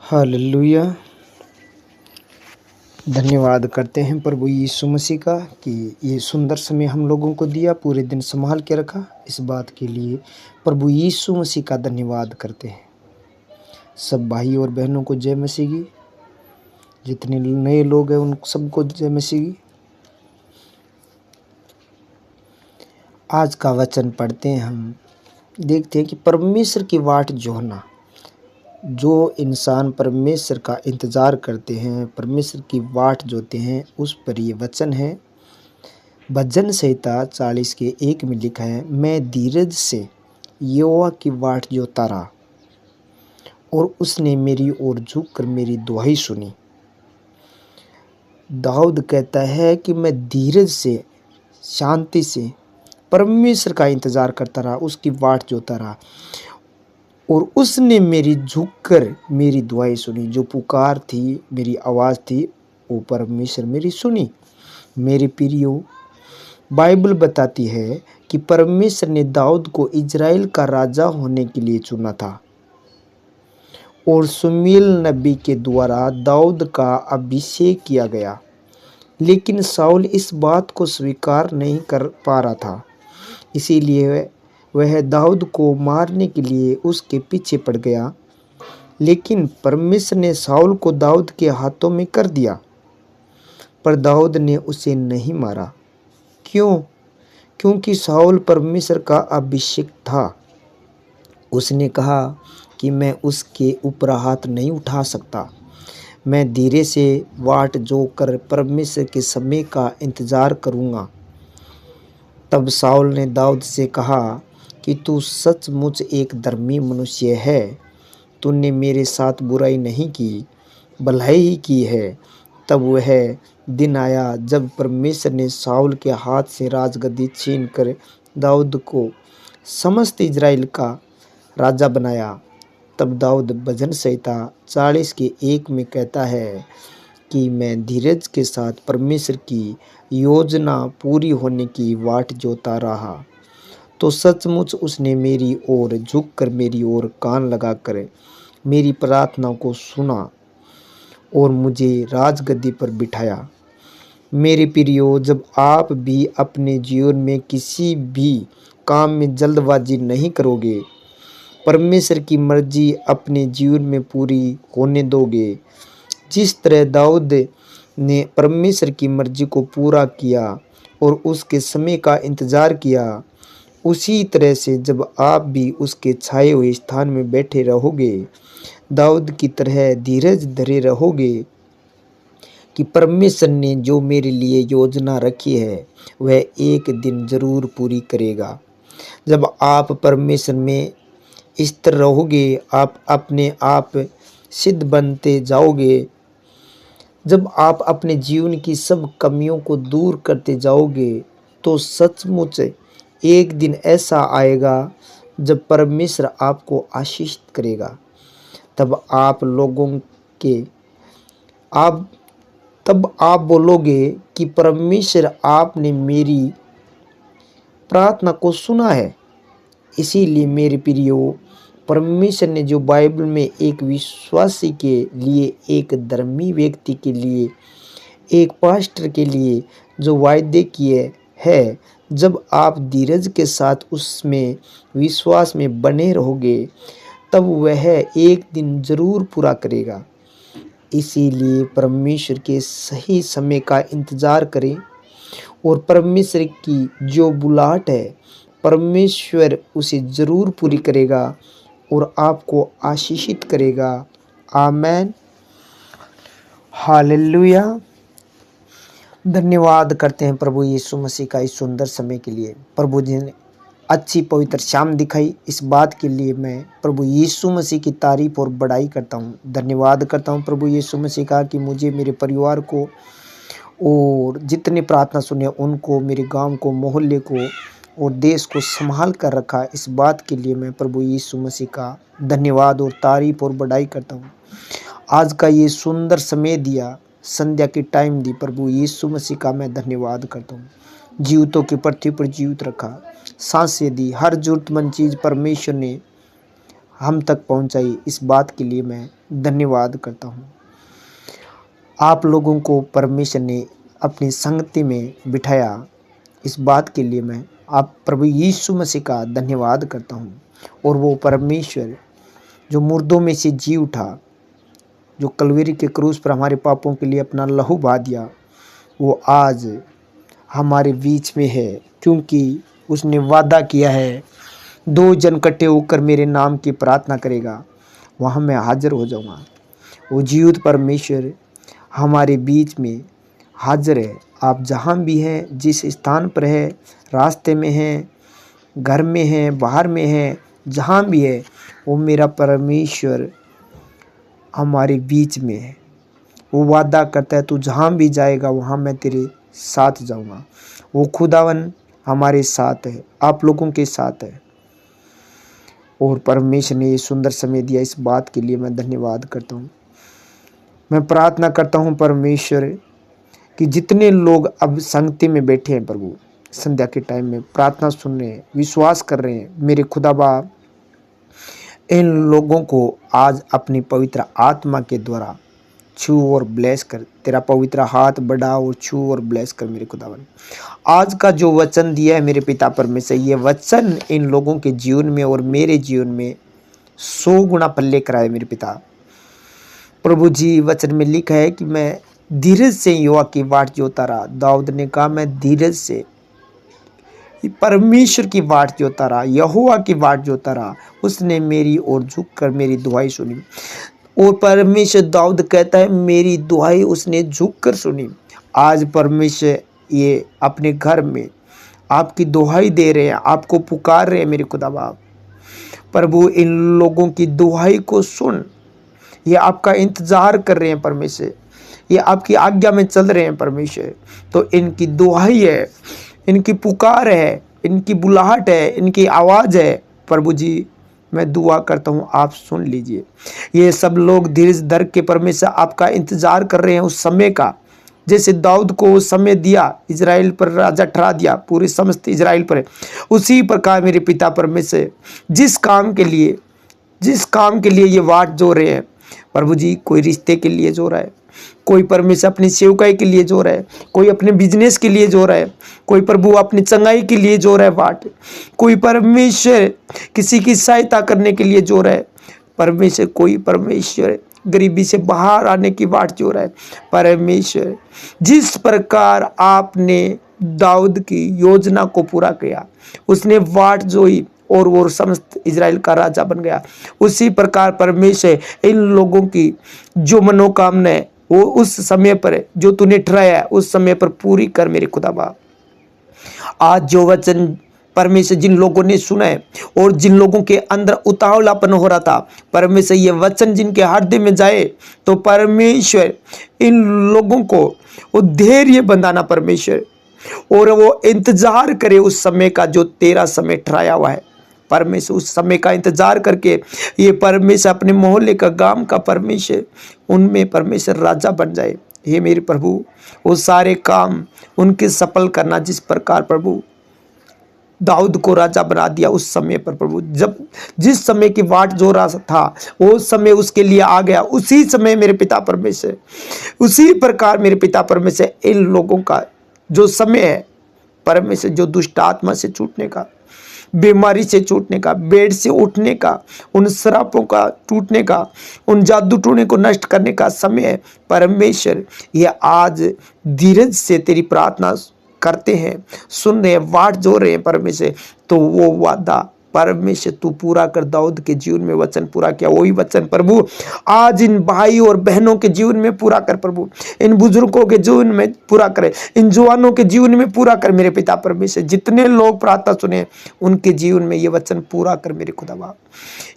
Hallelujah. धन्यवाद करते हैं प्रभु यीशु मसीह का कि ये सुंदर समय हम लोगों को दिया, पूरे दिन संभाल के रखा। इस बात के लिए प्रभु यीशु मसीह का धन्यवाद करते हैं। सब भाई और बहनों को जय मसीह की। जितने नए लोग हैं उन सबको जय मसीह की। आज का वचन पढ़ते हैं, हम देखते हैं कि परमेश्वर की वाट जोहना। जो इंसान परमेश्वर का इंतज़ार करते हैं, परमेश्वर की वाट जोते हैं, उस पर ये वचन है। भजन संहिता 40 के 1 में लिखा है, मैं धीरज से यहोवा की वाट जोता रहा और उसने मेरी ओर झुककर मेरी दुहाई सुनी। दाऊद कहता है कि मैं धीरज से, शांति से परमेश्वर का इंतज़ार करता रहा, उसकी वाट जोता रहा और उसने मेरी झुककर मेरी दुआएं सुनी। जो पुकार थी, मेरी आवाज़ थी, वो परमेश्वर मेरी सुनी। मेरे प्रियो, बाइबल बताती है कि परमेश्वर ने दाऊद को इज़राइल का राजा होने के लिए चुना था और शमूएल नबी के द्वारा दाऊद का अभिषेक किया गया। लेकिन शाऊल इस बात को स्वीकार नहीं कर पा रहा था, इसीलिए वह दाऊद को मारने के लिए उसके पीछे पड़ गया। लेकिन परमेश्वर ने शाऊल को दाऊद के हाथों में कर दिया, पर दाऊद ने उसे नहीं मारा। क्यों? क्योंकि शाऊल परमेश्वर का अभिषेक था। उसने कहा कि मैं उसके ऊपर हाथ नहीं उठा सकता। मैं धीरे से वाट जोकर परमेश्वर के समय का इंतज़ार करूँगा। तब शाऊल ने दाऊद से कहा कि तू सचमुच एक धर्मी मनुष्य है। तूने मेरे साथ बुराई नहीं की, भलाई ही की है। तब वह दिन आया जब परमेश्वर ने शाऊल के हाथ से राजगद्दी छीन कर दाऊद को समस्त इज़राइल का राजा बनाया। तब दाऊद भजन संहिता 40 के 1 में कहता है कि मैं धीरज के साथ परमेश्वर की योजना पूरी होने की वाट जोता रहा, तो सचमुच उसने मेरी ओर झुककर मेरी ओर कान लगाकर मेरी प्रार्थना को सुना और मुझे राजगद्दी पर बिठाया। मेरे प्रियो, जब आप भी अपने जीवन में किसी भी काम में जल्दबाजी नहीं करोगे, परमेश्वर की मर्जी अपने जीवन में पूरी होने दोगे, जिस तरह दाऊद ने परमेश्वर की मर्जी को पूरा किया और उसके समय का इंतज़ार किया, उसी तरह से जब आप भी उसके छाए हुए स्थान में बैठे रहोगे, दाऊद की तरह धीरज धरे रहोगे कि परमेश्वर ने जो मेरे लिए योजना रखी है वह एक दिन ज़रूर पूरी करेगा। जब आप परमेश्वर में स्थिर रहोगे, आप अपने आप सिद्ध बनते जाओगे। जब आप अपने जीवन की सब कमियों को दूर करते जाओगे, तो सचमुच एक दिन ऐसा आएगा जब परमेश्वर आपको आशीष करेगा। तब आप बोलोगे कि परमेश्वर, आपने मेरी प्रार्थना को सुना है। इसीलिए मेरे प्रियो, परमेश्वर ने जो बाइबल में एक विश्वासी के लिए, एक धर्मी व्यक्ति के लिए, एक पास्टर के लिए जो वायदे किए हैं, जब आप धीरज के साथ उसमें विश्वास में बने रहोगे, तब वह एक दिन ज़रूर पूरा करेगा। इसीलिए परमेश्वर के सही समय का इंतज़ार करें और परमेश्वर की जो बुलाहट है, परमेश्वर उसे ज़रूर पूरी करेगा और आपको आशीषित करेगा। आमेन। हालेलुया। धन्यवाद करते हैं प्रभु यीशु मसीह का इस सुंदर समय के लिए। प्रभु जी ने अच्छी पवित्र शाम दिखाई, इस बात के लिए मैं प्रभु यीशु मसीह की तारीफ और बड़ाई करता हूँ। धन्यवाद करता हूँ प्रभु यीशु मसीह का कि मुझे, मेरे परिवार को और जितने प्रार्थना सुने उनको, मेरे गांव को, मोहल्ले को और देश को संभाल कर रखा। इस बात के लिए मैं प्रभु यीशु मसीह का धन्यवाद और तारीफ और बड़ाई करता हूँ। आज का ये सुंदर समय दिया, संध्या की टाइम दी, प्रभु यीशु मसीह का मैं धन्यवाद करता हूँ। जीवितों की पृथ्वी पर जीवित रखा, सांसें दी, हर जरूरतमंद चीज़ परमेश्वर ने हम तक पहुंचाई, इस बात के लिए मैं धन्यवाद करता हूं। आप लोगों को परमेश्वर ने अपनी संगति में बिठाया, इस बात के लिए मैं आप प्रभु यीशु मसीह का धन्यवाद करता हूं। और वो परमेश्वर जो मुर्दों में से जी उठा, जो कलवरी के क्रूस पर हमारे पापों के लिए अपना लहू बहा दिया, वो आज हमारे बीच में है, क्योंकि उसने वादा किया है, 2 जन इकट्ठे होकर मेरे नाम की प्रार्थना करेगा, वहाँ मैं हाजिर हो जाऊँगा। वो जीवित परमेश्वर हमारे बीच में हाजिर है। आप जहाँ भी हैं, जिस स्थान पर है, रास्ते में हैं, घर में हैं, बाहर में हैं, जहाँ भी है, वो मेरा परमेश्वर हमारे बीच में है। वो वादा करता है, तू जहाँ भी जाएगा वहाँ मैं तेरे साथ जाऊँगा। वो खुदावन हमारे साथ है, आप लोगों के साथ है। और परमेश्वर ने ये सुंदर समय दिया, इस बात के लिए मैं धन्यवाद करता हूँ। मैं प्रार्थना करता हूँ परमेश्वर कि जितने लोग अब संगति में बैठे हैं प्रभु, संध्या के टाइम में प्रार्थना सुन रहे हैं, विश्वास कर रहे हैं, मेरे खुदा बाप इन लोगों को आज अपनी पवित्र आत्मा के द्वारा छू और ब्लेस कर। तेरा पवित्र हाथ बढ़ा और छू और ब्लेस कर मेरे खुदावन। आज का जो वचन दिया है मेरे पिता परमेश्वर, ये वचन इन लोगों के जीवन में और मेरे जीवन में 100 गुना फल लेकर आए मेरे पिता प्रभु जी। वचन में लिखा है कि मैं धीरज से युवा की बाट जोता रहा। दाऊद ने कहा मैं धीरज से परमेश्वर की बाट जोता रहा, यहोवा की बाट जोता रहा, उसने मेरी ओर झुककर मेरी दुआई सुनी। और परमेश्वर दाऊद कहता है मेरी दुआई उसने झुककर सुनी। आज परमेश्वर ये अपने घर में आपकी दुआई दे रहे हैं, आपको पुकार रहे हैं मेरे खुदा बाप प्रभु। इन लोगों की दुआई को सुन, ये आपका इंतजार कर रहे हैं परमेश्वर, ये आपकी आज्ञा में चल रहे हैं परमेश्वर। तो इनकी दुआई है, इनकी पुकार है, इनकी बुलाहट है, इनकी आवाज़ है प्रभु जी। मैं दुआ करता हूँ आप सुन लीजिए। ये सब लोग धीरज धर के परमेश्वर आपका इंतजार कर रहे हैं उस समय का, जैसे दाऊद को उस समय दिया, इजराइल पर राजा ठहरा दिया, पूरे समस्त इजराइल पर, उसी प्रकार मेरे पिता परमेश्वर जिस काम के लिए ये वाट जो रहे हैं प्रभु जी, कोई रिश्ते के लिए जो रहा है, कोई परमेश्वर अपनी सेवकाई के लिए जो रहा है, कोई अपने बिजनेस के लिए जो रहा है, कोई प्रभु अपनी चंगाई के लिए जो रहा है बाट, कोई परमेश्वर किसी की सहायता करने के लिए जो रहा है परमेश्वर, कोई परमेश्वर गरीबी से बाहर आने की बाट जो रहा है परमेश्वर। जिस प्रकार आपने दाऊद की योजना को पूरा किया, उसने वाट जोई और वो समस्त इजराइल का राजा बन गया, उसी प्रकार परमेश्वर इन लोगों की जो मनोकामना है वो उस समय पर जो तूने ठहराया है उस समय पर पूरी कर मेरे खुदा बाप। आज जो वचन परमेश्वर जिन लोगों ने सुना है और जिन लोगों के अंदर उतावलापन हो रहा था परमेश्वर, ये वचन जिनके हृदय में जाए तो परमेश्वर इन लोगों को वो धैर्य बंधाना परमेश्वर, और वो इंतजार करे उस समय का जो तेरा समय ठहराया हुआ है परमेश्वर। उस समय का इंतजार करके ये परमेश्वर अपने मोहल्ले का, गांव का परमेश्वर, उनमें परमेश्वर राजा बन जाए। हे मेरे प्रभु, वो सारे काम उनके सफल करना, जिस प्रकार प्रभु दाऊद को राजा बना दिया उस समय पर प्रभु, जब जिस समय की वाट जो रहा था वो समय उसके लिए आ गया, उसी समय मेरे पिता परमेश्वर, उसी प्रकार मेरे पिता परमेश्वर इन लोगों का जो समय है परमेश्वर, जो दुष्ट आत्मा से छूटने का, बीमारी से छूटने का, बेड से उठने का, उन श्रापों का टूटने का, उन जादू टोने को नष्ट करने का समय है परमेश्वर। ये आज धीरज से तेरी प्रार्थना करते हैं, सुन रहे हैं, वाट जो रहे हैं परमेश्वर, तो वो वादा परमेश्वर तू पूरा कर। दाऊद के जीवन में वचन पूरा किया, वही वचन प्रभु आज इन भाई और बहनों के जीवन में पूरा कर प्रभु, इन बुजुर्गों के जीवन में पूरा करे, इन जवानों के जीवन में पूरा कर मेरे पिता परमेश्वर। जितने लोग प्रार्थना सुने उनके जीवन में ये वचन पूरा कर मेरे खुदा बाप।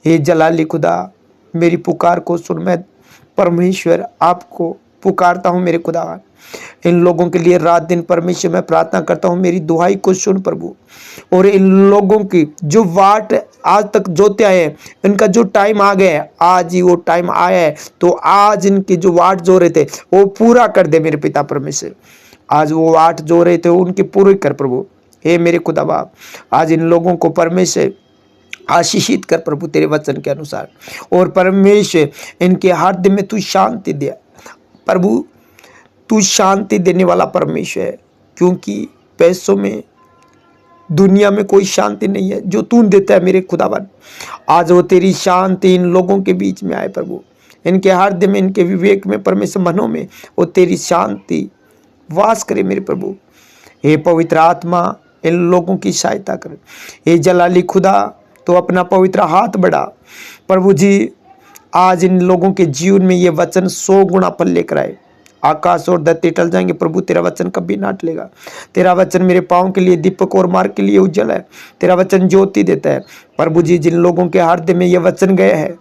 हे जलाली खुदा, मेरी पुकार को सुन। मैं परमेश्वर आपको पुकारता हूँ मेरे खुदा। इन लोगों के लिए रात दिन परमेश्वर मैं प्रार्थना करता हूँ, मेरी दुआई को सुन प्रभु। और इन लोगों की जो वाट आज तक जोते आए हैं, इनका जो टाइम आ गया है, आज ही वो टाइम आया है, तो आज इनकी जो वाट जो रहे थे वो पूरा कर दे मेरे पिता परमेश्वर। आज वो वाट जो रहे थे उनकी पूरी कर प्रभु। हे मेरे खुदा बाप, आज इन लोगों को परमेश्वर आशीषित कर प्रभु तेरे वचन के अनुसार। और परमेश्वर इनके हृदय में तू शांति दे प्रभु, तू शांति देने वाला परमेश्वर है, क्योंकि पैसों में, दुनिया में कोई शांति नहीं है, जो तू देता है मेरे खुदावन। आज वो तेरी शांति इन लोगों के बीच में आए प्रभु, इनके हृदय में, इनके विवेक में, परमेश्वर मनों में वो तेरी शांति वास करे मेरे प्रभु। हे पवित्र आत्मा इन लोगों की सहायता कर। हे जलाली खुदा तो अपना पवित्र हाथ बढ़ा प्रभु जी, आज इन लोगों के जीवन में ये वचन 100 गुना फल लेकर आए। आकाश और धरती टल जाएंगे प्रभु, तेरा वचन कभी ना टलेगा। तेरा वचन मेरे पाँव के लिए दीपक और मार्ग के लिए उज्जवल है। तेरा वचन ज्योति देता है प्रभु जी। जिन लोगों के हृदय में ये वचन गया है,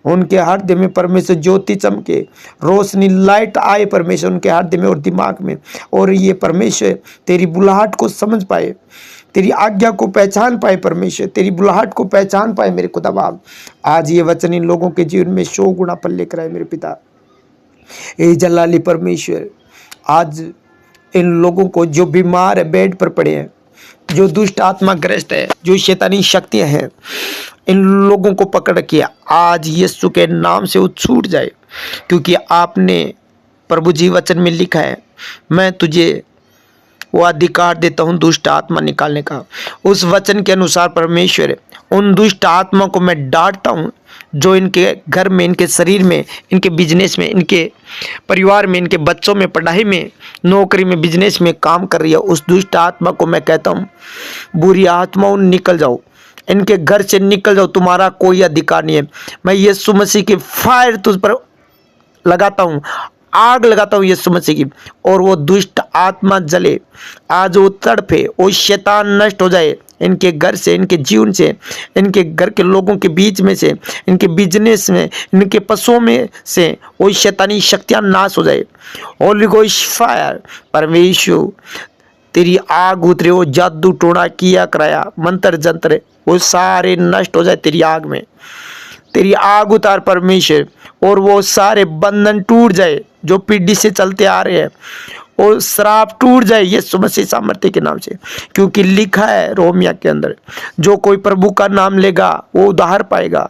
उनके हृदय में परमेश्वर ज्योति चमके, रोशनी लाइट आए परमेश्वर उनके हृदय में और दिमाग में, और ये परमेश्वर तेरी बुलाहट को समझ पाए, तेरी आज्ञा को पहचान पाए परमेश्वर, तेरी बुलाहट को पहचान पाए मेरे खुदा बाप। आज ये वचन इन लोगों के जीवन में 100 गुना फल लेकर आए मेरे पिता। ए जलाली परमेश्वर, आज इन लोगों को जो बीमार है, बेड पर पड़े हैं, जो दुष्ट आत्मा ग्रस्त है, जो शैतानी शक्तियां हैं, इन लोगों को पकड़ के आज यीशु के नाम से वो छूट जाए, क्योंकि आपने प्रभु जी वचन में लिखा है, मैं तुझे वो अधिकार देता हूँ दुष्ट आत्मा निकालने का। उस वचन के अनुसार परमेश्वर उन दुष्ट आत्मा को मैं डांटता हूँ जो इनके घर में, इनके शरीर में, इनके बिजनेस में, इनके परिवार में, इनके बच्चों में, पढ़ाई में, नौकरी में, बिजनेस में काम कर रही है। उस दुष्ट आत्मा को मैं कहता हूँ, बुरी आत्माओं निकल जाओ, इनके घर से निकल जाओ, तुम्हारा कोई अधिकार नहीं है। मैं यीशु मसीह की फायर तुझ पर लगाता हूँ, आग लगाता हूँ यीशु मसीह की, और वो दुष्ट आत्मा जले, आज वो तड़पे, वो शैतान नष्ट हो जाए इनके घर से, इनके जीवन से, इनके घर के लोगों के बीच में से, इनके बिजनेस में, इनके पशुओं में से वो शैतानी शक्तियाँ नाश हो जाए। होली गोस्ट फायर परमेश्वर तेरी आग उतरे, वो जादू टोना किया कराया, मंत्र जंत्र वो सारे नष्ट हो जाए तेरी आग में। तेरी आग उतार परमेश्वर, और वो सारे बंधन टूट जाए जो पीढ़ी से चलते आ रहे हैं, और श्राप टूट जाए यीशु मसीह सामर्थ्य के नाम से, क्योंकि लिखा है रोमिया के अंदर, जो कोई प्रभु का नाम लेगा वो उद्धार पाएगा।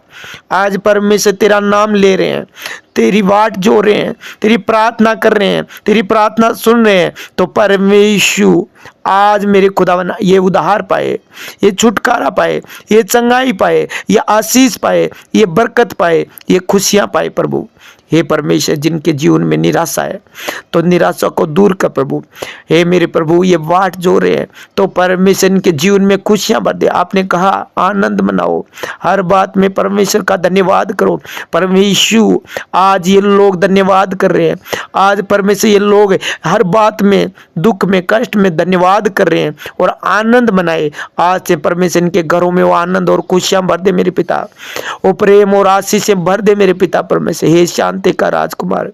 आज परमेश्वर तेरा नाम ले रहे हैं, तेरी वाट जो रहे हैं, तेरी प्रार्थना कर रहे हैं, तेरी प्रार्थना सुन रहे हैं, तो परमेश्वर आज मेरे खुदावन ये उद्धार पाए, ये छुटकारा पाए, ये चंगाई पाए, ये आशीष पाए, ये बरकत पाए, ये खुशियां पाए प्रभु। हे परमेश्वर, जिनके जीवन में निराशा है तो निराशा को दूर कर प्रभु। हे मेरे प्रभु, ये वाट जो रहे हैं तो परमेश्वर इनके जीवन में खुशियां भर दे। आपने कहा आनंद मनाओ, हर बात में परमेश्वर का धन्यवाद करो। परमेश्वर आज ये लोग धन्यवाद कर रहे हैं, आज परमेश्वर ये लोग हर बात में, दुख में, कष्ट में धन्यवाद कर रहे हैं और आनंद मनाए। आज से परमेश्वर इनके घरों में वो आनंद और खुशियां भर दे मेरे पिता, वो प्रेम और आशीष से भर दे मेरे पिता परमेश्वर। हे शांति का राजकुमार,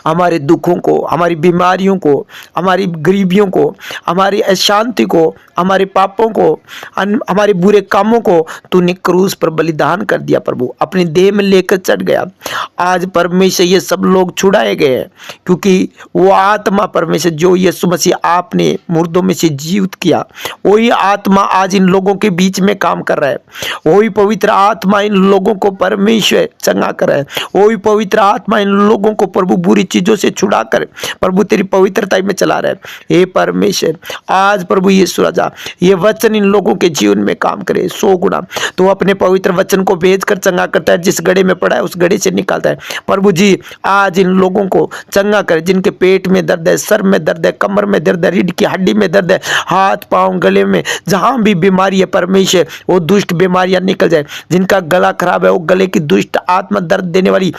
हमारे दुखों को, हमारी बीमारियों को, हमारी गरीबियों को, हमारी अशांति को, हमारे पापों को, हमारे बुरे कामों को तूने क्रूस पर बलिदान कर दिया प्रभु, अपनी देह में लेकर चढ़ गया। आज परमेश्वर ये सब लोग छुड़ाए गए हैं, क्योंकि वो आत्मा परमेश्वर जो यीशु मसीह आपने मुर्दों में से जीवित किया, वही आत्मा आज इन लोगों के बीच में काम कर रहा है। वही पवित्र आत्मा इन लोगों को परमेश्वर चंगा कर रहा है। वही पवित्र आत्मा इन लोगों को प्रभु बुरी चीजों से छुड़ाकर प्रभु तेरी पवित्रता में चला रहा है। हे परमेश्वर, आज प्रभु यीशु राजा ये वचन इन लोगों के जीवन में काम करे 100 गुना। तो अपने पवित्र वचन को भेजकर चंगा करता है, जिस गड़े में पड़ा है उस गड़े से निकालता है। प्रभु जी आज इन लोगों को चंगा करे, जिनके पेट में दर्द है, सर में दर्द है, कमर में दर्द है, रीढ़ की हड्डी में दर्द है, हाथ पांव गले में जहां भी बीमारी है परमेश्वर वो दुष्ट बीमारियां निकल जाए। जिनका गला खराब है वो गले की दुष्ट आत्मा दर्द देने वाली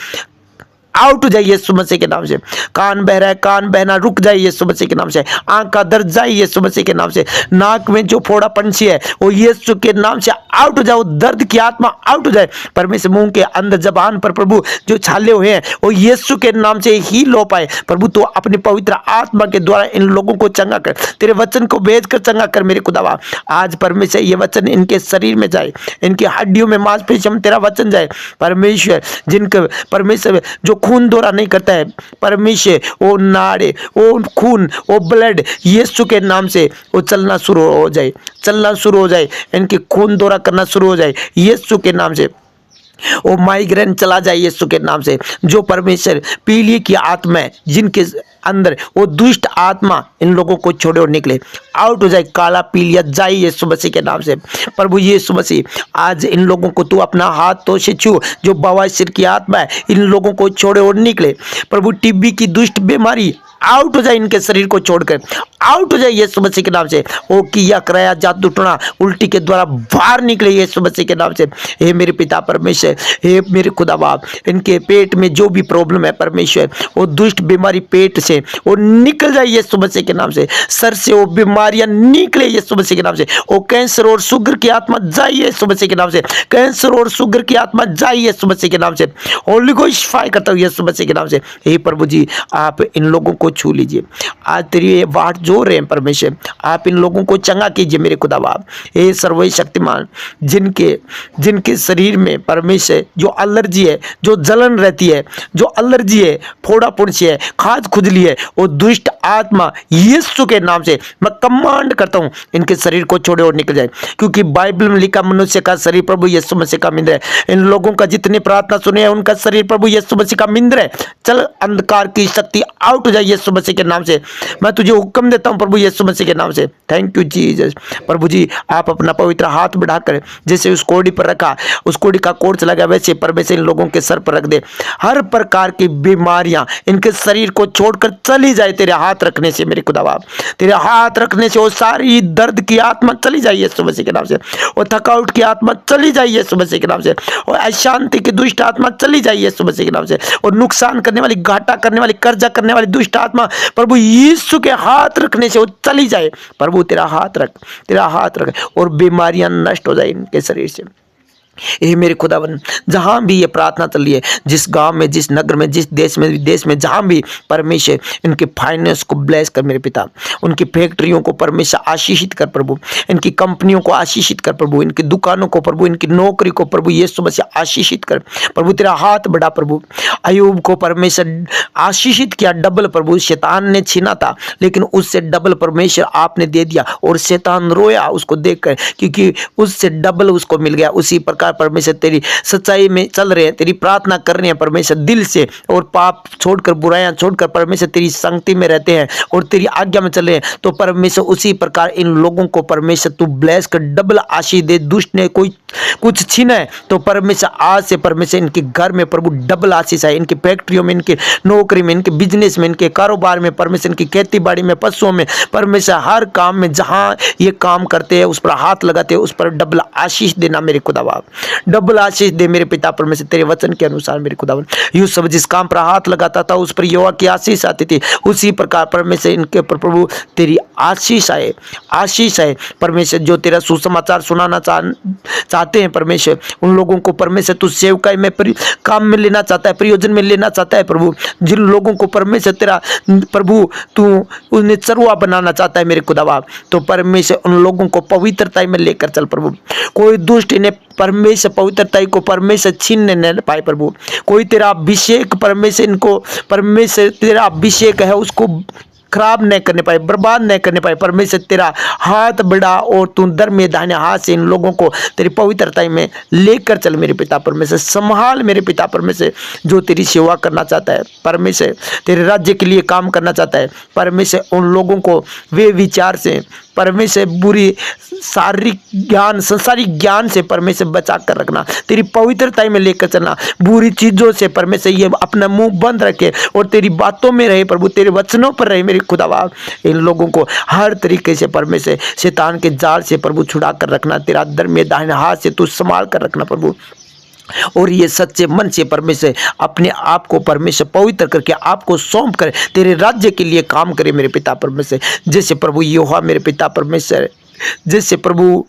आउट हो जाए यीशु मसीह के नाम से। कान बह रहा है, कान बहना रुक जाए यीशु मसीह के नाम से। आंख का दर्द जाए यीशु मसीह के नाम से। नाक में जो फोड़ा पंछी है वो यीशु के नाम से आउट हो जाए, वो दर्द की आत्मा आउट हो जाए। परमेश्वर मुंह के अंदर जबान पर प्रभु जो छाले हुए हैं वो यीशु के नाम से ही लो पाए। प्रभु तो अपनी पवित्र आत्मा के द्वारा इन लोगों को चंगा कर, तेरे वचन को भेज कर चंगा कर मेरे खुदावा। आज परमेश्वर ये वचन इनके शरीर में जाए, इनकी हड्डियों में मांसपेशियों में तेरा वचन जाए परमेश्वर। जिनके परमेश्वर जो खून दौरा नहीं करता है परमेश्वर, वो नाड़े, वो खून, वो ब्लड यीशु के नाम से वो चलना शुरू हो जाए, चलना शुरू हो जाए, इनके खून दौरा करना शुरू हो जाए यीशु के नाम से। वो माइग्रेन चला जाए यीशु के नाम से। जो परमेश्वर पीली की आत्मा है जिनके अंदर, वो दुष्ट आत्मा इन लोगों को छोड़े और निकले, आउट हो जाए, काला पीलिया जाए यीशु मसीह के नाम से। प्रभु यीशु मसीह आज इन लोगों को तू अपना हाथ तो से छू, जो बवासीर की आत्मा है इन लोगों को छोड़े और निकले। प्रभु टीबी की दुष्ट बीमारी आउट हो जाए इनके शरीर को छोड़कर, आउट हो जाए यीशु मसीह के नाम से। ओ किया कराया जादू टोना उल्टी के द्वारा बाहर निकले यीशु मसीह के नाम से। हे मेरे पिता परमेश्वर, हे मेरे खुदा बाप, इनके पेट में जो भी प्रॉब्लम है परमेश्वर, वो दुष्ट बीमारी पेट से वो निकल जाए यीशु मसीह के नाम से। सर से वो बीमारियां निकले यीशु मसीह के नाम से। वो कैंसर और शुगर की आत्मा जाए यीशु मसीह के नाम से, कैंसर और शुगर की आत्मा जाए यीशु मसीह के नाम से। होली गोस्ट फायर करता हूं यीशु मसीह के नाम से। हे प्रभु जी, आप इन लोगों को छू लीजिए। आज तेरी ये बात जो रहे हैं परमेश्वर, आप इन लोगों को चंगा कीजिए मेरे खुदा बाप। हे सर्वशक्तिमान, जिनके शरीर में परमेश्वर जो एलर्जी है, जो जलन रहती है, जो एलर्जी है, फोड़ा पुंछी है, खाज खुजली है, वो दुष्ट आत्मा यीशु के नाम से मैं कमांड करता हूं इनके शरीर को छोड़े और निकल जाए। क्योंकि बाइबल में लिखा मनुष्य का शरीर प्रभु यीशु मसीह का मिंद्र है। इन लोगों का जितने प्रार्थना सुने हैं उनका शरीर प्रभु यीशु मसीह का मिंद्र है। चल अंधकार की शक्ति आउट हो जाए यीशु मसीह के नाम से। मैं तुझे हुक्म देता हूं प्रभु यीशु मसीह के नाम से। Thank you Jesus. प्रभु जी, आप अपना पवित्र हाथ बढ़ाकर जैसे उस कोड़ी पर रखा, उस कोड़ी का कोड़ चला गया, वैसे परमेश्वर इन लोगों के सर पर रख दे। हर प्रकार की बीमारियां इनके शरीर को छोड़कर चली जाए तेरे हाथ रखने से मेरे खुदा बाप। तेरे हाथ रखने से वो सारी दर्द की आत्मा चली जाए यीशु मसीह के नाम से। वो थकावट की आत्मा चली जाए यीशु मसीह के नाम से। और अशांति की दुष्ट आत्मा चली जाए यीशु मसीह के नाम से। और नुकसान करने वाली, घाटा करने वाली, कर्जा करने वाली दुष्ट आत्मा प्रभु यीशु के हाथ रखने से वो चली जाए। प्रभु तेरा हाथ रख, तेरा हाथ रख, और बीमारियां नष्ट हो जाए इनके शरीर से। ये मेरे खुदावन, जहां भी ये प्रार्थना चल रही है, जिस गांव में, जिस नगर में, जिस देश में, विदेश में, जहां भी परमेश्वर इनके फाइनेंस को ब्लेस कर मेरे पिता। उनकी फैक्ट्रियों को परमेश्वर आशीषित कर प्रभु, इनकी कंपनियों को आशीषित कर प्रभु, इनकी दुकानों को प्रभु, इनकी नौकरी को प्रभु यीशु मसीह आशीषित कर प्रभु। तेरा हाथ बढ़ा प्रभु। अय्यूब को परमेश्वर आशीषित किया डबल प्रभु। शैतान ने छीना था लेकिन उससे डबल परमेश्वर आपने दे दिया, और शैतान रोया उसको देखकर, क्योंकि उससे डबल उसको मिल गया। उसी प्रकार परमेश्वर तेरी सच्चाई में चल रहे हैं, तेरी प्रार्थना कर रहे हैं परमेश्वर दिल से, और पाप छोड़कर, बुराइयां छोड़कर परमेश्वर तेरी संगति में रहते हैं और तेरी आज्ञा में चल रहे हैं, तो परमेश्वर उसी प्रकार इन लोगों को परमेश्वर तू ब्लेस कर, डबल आशीष दे। दुष्ट ने कोई कुछ छीना है तो परमेश्वर आज से परमेश्वर इनके घर में प्रभु डबल आशीष है। इनकी फैक्ट्रियों में, इनकी नौकरी में, इनके बिजनेस में, इनके कारोबार में परमेश्वर, इनकी खेती बाड़ी में, पशुओं में परमेश्वर, हर काम में जहां ये काम करते हैं उस पर हाथ लगाते हैं, उस पर डबल आशीष देना मेरे खुदा बाप। डबल आशीष दे मेरे पिता परमेश्वर तेरे वचन के अनुसार मेरे खुदावन। यूसुफ जिस काम पर हाथ लगाता था उस पर यहोवा की आशीष आती थी, उसी प्रकार परमेश्वर इनके ऊपर प्रभु तेरी आशीष आए, आशीष आए परमेश्वर। जो तेरा सुसमाचार सुनाना चाहते हैं परमेश्वर, उन लोगों को परमेश्वर तू सेवकाई में काम में लेना चाहता है, प्रयोजन में लेना चाहता है प्रभु। जिन लोगों को परमेश्वर तेरा प्रभु तू उन्हें चरवा बनाना चाहता है मेरे खुदा बाप, तो परमेश्वर उन लोगों को पवित्रता में लेकर चल प्रभु। कोई दुष्ट इन्हें परमेश्वर पवित्रता को परमेश्वर छीनने न पाए प्रभु। कोई तेरा अभिषेक परमेश्वर इनको, परमेश्वर तेरा अभिषेक है उसको खराब न करने पाए, बर्बाद न करने पाए परमेश्वर। तेरा हाथ बढ़ा और तू दर में दाहिने हाथ से इन लोगों को तेरी पवित्रता में लेकर चल मेरे पिता परमेश्वर। संभाल मेरे पिता परमेश्वर, जो तेरी सेवा करना चाहता है परमेश्वर, तेरे राज्य के लिए काम करना चाहता है परमेश्वर, उन लोगों को वे विचार से परमेश्वर, बुरी शारीरिक ज्ञान, संसारिक ज्ञान से परमेश्वर बचा कर रखना, तेरी पवित्रता में लेकर चलना। बुरी चीजों से परमेश्वर ये अपना मुंह बंद रखे और तेरी बातों में रहे प्रभु, तेरे वचनों पर रहे मेरे खुदावा। इन लोगों को हर तरीके से परमेश्वर शैतान के जाल से प्रभु छुड़ा कर रखना, तेरा दर में दाहिने हाथ से तू संभाल कर रखना प्रभु। और ये सच्चे मन से परमेश्वर अपने आप को परमेश्वर पवित्र करके आपको सौंप कर तेरे राज्य के लिए काम करे मेरे पिता परमेश्वर। जैसे प्रभु यहोवा मेरे पिता परमेश्वर, जैसे प्रभु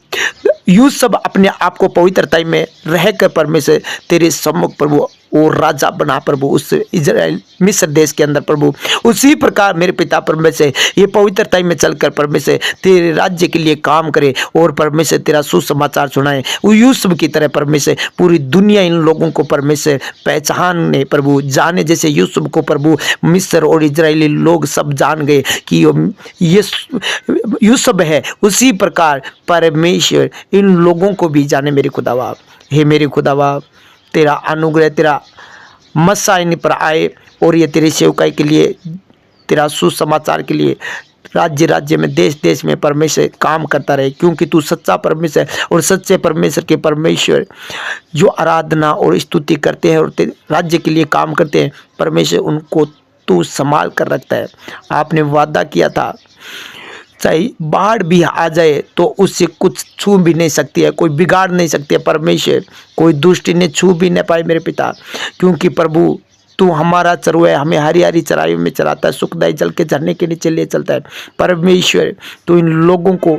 यूसुफ अपने आप को पवित्रता में रहकर परमेश्वर तेरे सम्मुख प्रभु और राजा बना प्रभु उस इजराइल मिस्र देश के अंदर प्रभु। उसी प्रकार मेरे पिता परमेश्वर ये पवित्रता में चलकर परमेश्वर तेरे राज्य के लिए काम करे और परमेश्वर तेरा सुसमाचार सुनाए। वो यूसुफ की तरह परमेश्वर पूरी दुनिया इन लोगों को परमेश्वर पहचाने प्रभु, जाने जैसे यूसुफ को प्रभु मिस्र और इजरायली लोग सब जान गए कि ये यूसुफ है, उसी प्रकार परमेश्वर इन लोगों को भी जाने मेरे खुदावा। हे मेरे खुदावा, तेरा अनुग्रह तेरा मसा इन पर आए और ये तेरी सेवकाई के लिए, तेरा सुसमाचार के लिए राज्य राज्य में देश देश में परमेश्वर काम करता रहे, क्योंकि तू सच्चा परमेश्वर और सच्चे परमेश्वर के परमेश्वर जो आराधना और स्तुति करते हैं और राज्य के लिए काम करते हैं परमेश्वर, उनको तू संभाल कर रखता है। आपने वादा किया था चाहे बाढ़ भी आ जाए तो उससे कुछ छू भी नहीं सकती है, कोई बिगाड़ नहीं सकती है परमेश्वर, कोई दुष्टि ने छू भी नहीं पाए मेरे पिता, क्योंकि प्रभु तू हमारा चरवाहा है, हमें हरी हरी चराइयों में चलाता है, सुखदायी जल के झरने के नीचे ले चलता है। परमेश्वर तू इन लोगों को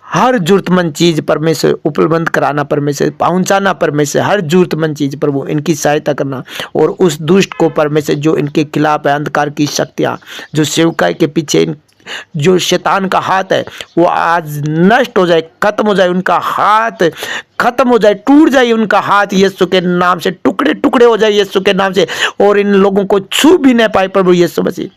हर जरूरतमंद चीज़ परमेश्वर उपलब्ध कराना, परमेश्वर पहुंचाना, परमेश्वर हर जरूरतमंद चीज़ प्रभु इनकी सहायता करना, और उस दुष्ट को परमेश्वर जो इनके खिलाफ है, अंधकार की शक्तियाँ जो सेवकाई के पीछे जो शैतान का हाथ है वो आज नष्ट हो जाए, खत्म हो जाए, उनका हाथ खत्म हो जाए, टूट जाए उनका हाथ यीशु के नाम से, टुकड़े टुकड़े हो जाए यीशु के नाम से, और इन लोगों को छू भी नहीं पाए प्रभु यीशु मसीह।